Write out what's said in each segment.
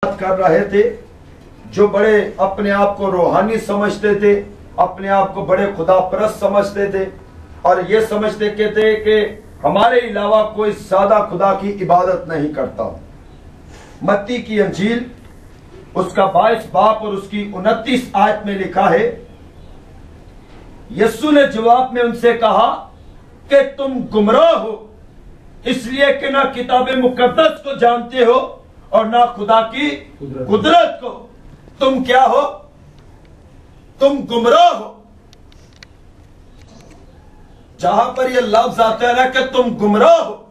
बात कर रहे थे, जो बड़े अपने आप को रूहानी समझते थे, अपने आप को बड़े खुदा परस्त समझते थे और ये समझते थे कि हमारे अलावा कोई सादा खुदा की इबादत नहीं करता। मत्ती की अंजील उसका 22 बाब और उसकी 29 आयत में लिखा है, यीशु ने जवाब में उनसे कहा कि तुम गुमराह हो, इसलिए कि ना किताबे मुकद्दस को जानते हो और ना खुदा की कुदरत को। तुम क्या हो? तुम गुमराह हो। जहां पर यह लफ्ज आता है ना कि तुम गुमराह हो,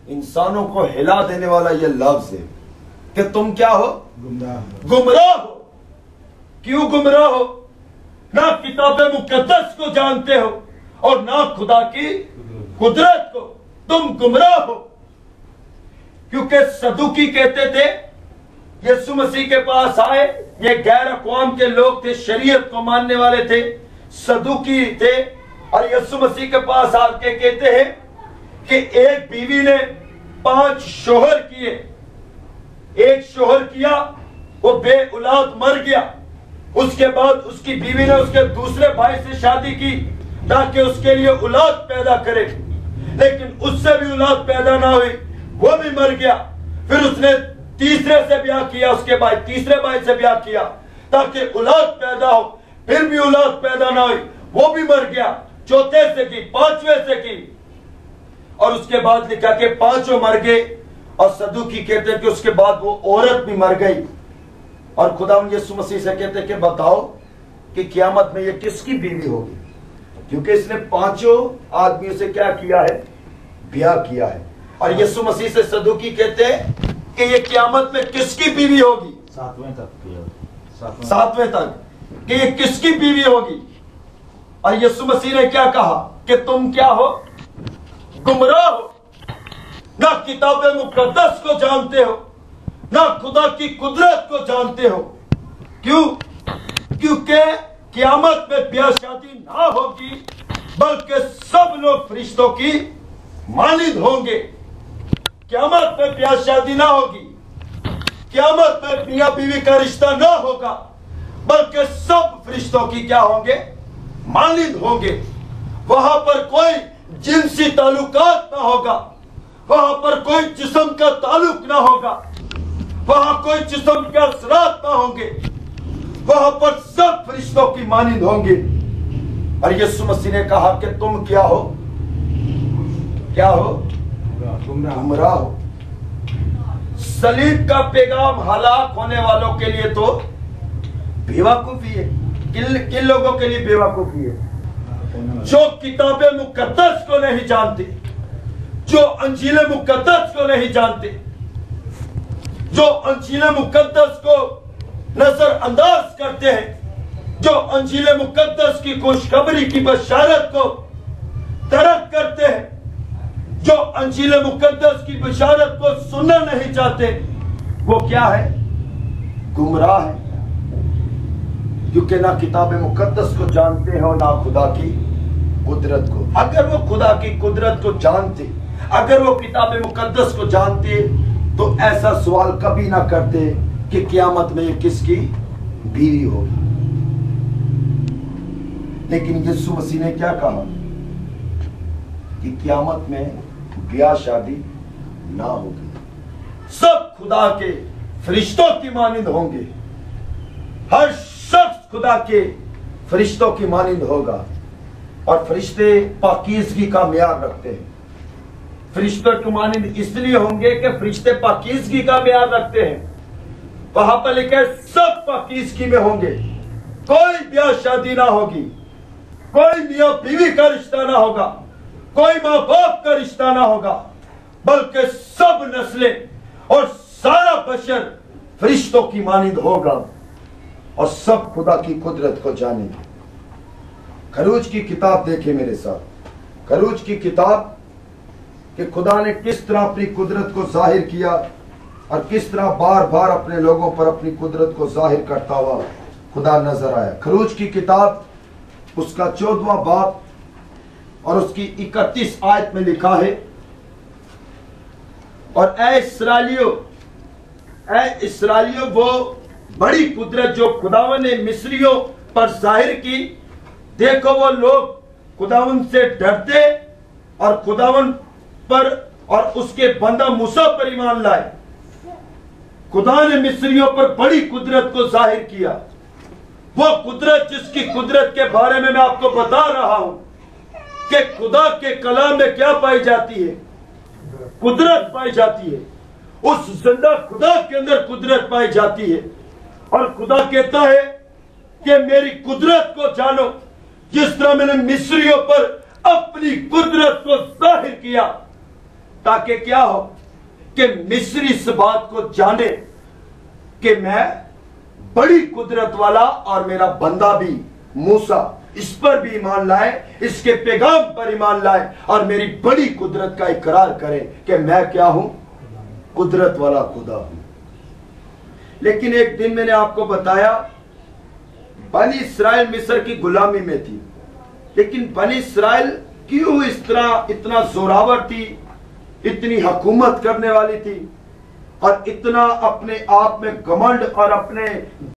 इंसानों को हिला देने वाला यह लफ्ज है कि तुम क्या हो? गुमराह हो। क्यों गुमराह हो? ना किताबे मुकद्दस को जानते हो और ना खुदा की कुदरत को। तुम गुमराह हो। क्योंकि सदूकी कहते थे, यीशु मसीह के पास आए, ये गैर अक़वाम के लोग थे, शरीयत को मानने वाले थे, सदूकी थे, और यीशु मसीह के पास आके कहते हैं कि एक बीवी ने 5 शोहर किए, एक शोहर किया, वो बे औलाद मर गया, उसके बाद उसकी बीवी ने उसके दूसरे भाई से शादी की ताकि उसके लिए औलाद पैदा करे, लेकिन उससे भी औलाद पैदा ना हुई, वो भी मर गया। फिर उसने तीसरे से ब्याह किया, उसके बाद तीसरे भाई से ब्याह किया ताकि औलाद पैदा हो, फिर भी औलाद पैदा ना हुई, वो भी मर गया। चौथे से की, 5वें से की, और उसके बाद लिखा कि 5 मर गए। और सदूकी कहते हैं कि उसके बाद वो औरत भी मर गई। और खुदा यीशु मसीह से कहते कि बताओ कि क़यामत में ये किसकी बीवी होगी, क्योंकि इसने 5 आदमियों से क्या किया है? ब्याह किया है। और यीशु मसीह से सदूकी कहते हैं कि ये क़यामत में किसकी बीवी होगी? 7वें तक कि ये किसकी बीवी होगी। और यीशु मसीह ने क्या कहा कि तुम क्या हो? गुमराह हो। ना किताबे मुकद्दस को जानते हो, ना खुदा की कुदरत को जानते हो। क्यों? क्योंकि क़यामत में ब्याह शादी ना होगी, बल्कि सब लोग फरिश्तों की मानिंद होंगे। क़यामत में ब्याह शादी ना होगी, क़यामत में मियां बीवी का रिश्ता ना होगा, बल्कि सब फरिश्तों की क्या होंगे? मानिंद होंगे। वहां पर कोई जिनसी ताल्लुकात ना होगा, वहां पर कोई जिस्म का ताल्लुक ना होगा, वहां कोई जिस्म के असरात ना होंगे, वहां पर सब फरिश्तों की मानिंद होंगे। और यीशु मसीह ने कहा कि तुम क्या हो? क्या हो? गुमराह हो। सलीब का पैगाम हलाक होने वालों के लिए तो बेवकूफी है। किन लोगों के लिए बेवकूफी है? जो किताबे मुकद्दस को नहीं जानते, जो अंजील मुकद्दस को नहीं जानते, जो अंजील मुकद्दस को नजरअंदाज करते हैं, जो अंजील मुकद्दस की खुशखबरी की बशारत को तर्क करते हैं, जो अंजील मुकद्दस की बशारत को सुनना नहीं चाहते, वो क्या है? गुमराह है। क्योंकि ना किताब मुकद्दस को जानते हैं और ना खुदा की कुदरत को। अगर वो खुदा की कुदरत को जानते, अगर वो किताब मुकद्दस को जानते, तो ऐसा सवाल कभी ना करते कि क़यामत में ये किसकी बीवी होगी। लेकिन यीशु मसीह ने क्या कहा कि क़यामत में ब्याह शादी ना होगी, सब खुदा के फरिश्तों की मानिंद होंगे। हर शख्स खुदा के फरिश्तों की मानिंद होगा। और फरिश्ते पाकीज़गी का म्यार रखते हैं। फरिश्तों की मानिंद इसलिए होंगे कि फरिश्ते पाकीज़गी का म्यार रखते हैं। वहां पर लिखे सब पाकीज़गी में होंगे, कोई ब्याह शादी ना होगी, कोई मियां बीवी का रिश्ता ना होगा, कोई मां बाप का रिश्ता ना होगा, बल्कि सब नस्लें और सारा बशर फरिश्तों की मानिंद होगा और सब खुदा की कुदरत को जानेंगे। खरूज की किताब देखें मेरे साथ। खरूज की किताब कि खुदा ने किस तरह अपनी कुदरत को जाहिर किया और किस तरह बार बार अपने लोगों पर अपनी कुदरत को जाहिर करता हुआ खुदा नजर आया। खरूज की किताब उसका 14वां बाब और उसकी 31 आयत में लिखा है, और ऐ इस्राएलियों ऐ इस्राएलियों, वो बड़ी कुदरत जो खुदावन ने मिस्रियों पर जाहिर की, देखो वो लोग खुदावन से डरते और खुदावन पर और उसके बंदा मूसा पर ईमान लाए। खुदा ने मिस्रियों पर बड़ी कुदरत को जाहिर किया, वो कुदरत जिसकी कुदरत के बारे में मैं आपको बता रहा हूं कि खुदा के कलाम में क्या पाई जाती है, कुदरत पाई जाती है। उस जिंदा खुदा के अंदर कुदरत पाई जाती है। और खुदा कहता है कि मेरी कुदरत को जानो, जिस तरह मैंने मिस्रियों पर अपनी कुदरत को जाहिर किया, ताकि क्या हो कि मिस्री इस बात को जाने कि मैं बड़ी कुदरत वाला और मेरा बंदा भी मूसा इस पर भी ईमान लाए, इसके पैगाम पर ईमान लाए और मेरी बड़ी कुदरत का इकरार करें कि मैं क्या हूं, कुदरत वाला खुदा हूं। लेकिन एक दिन मैंने आपको बताया बनी इस्राएल मिस्र की गुलामी में थी, लेकिन बनी इस्राएल क्यों इस तरह इतना जोरावर थी, इतनी हुकूमत करने वाली थी और इतना अपने आप में घमंड और अपने